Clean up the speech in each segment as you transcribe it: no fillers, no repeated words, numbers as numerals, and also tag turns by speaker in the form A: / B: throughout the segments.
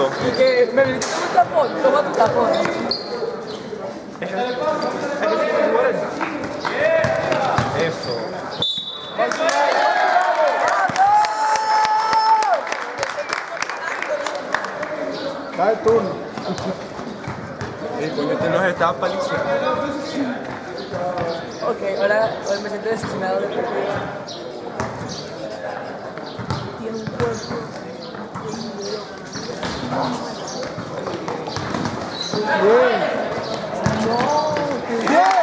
A: foto.
B: Y que me metiste un tapón, toma tu tapón.
A: Eso.
C: Da el turno.
A: Coño, este nos está palizando.
B: Ok, ahora me siento decepcionado de porque tiene un cuerpo
C: Bien.
B: ¡Bien!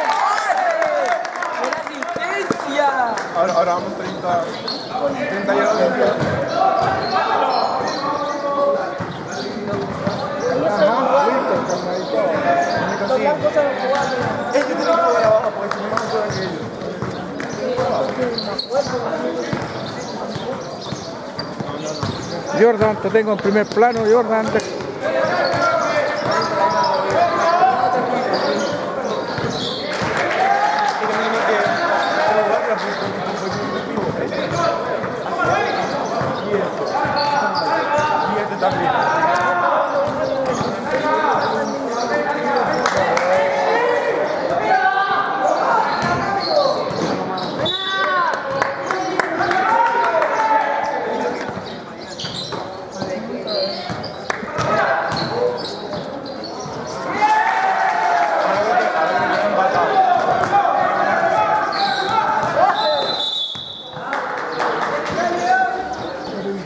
B: ¡Buena asistencia!
A: Ahora vamos 30. 30 y ahora 20.
C: Ajá, listo, calmadito.
B: Los blancos se lo jugaron.
A: Es que tiene que jugar abajo porque si no, no juegan ellos.
C: Jordan, te tengo en primer plano, Jordan.
A: Y este también.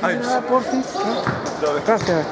A: Ay,
C: Por fin. Gracias.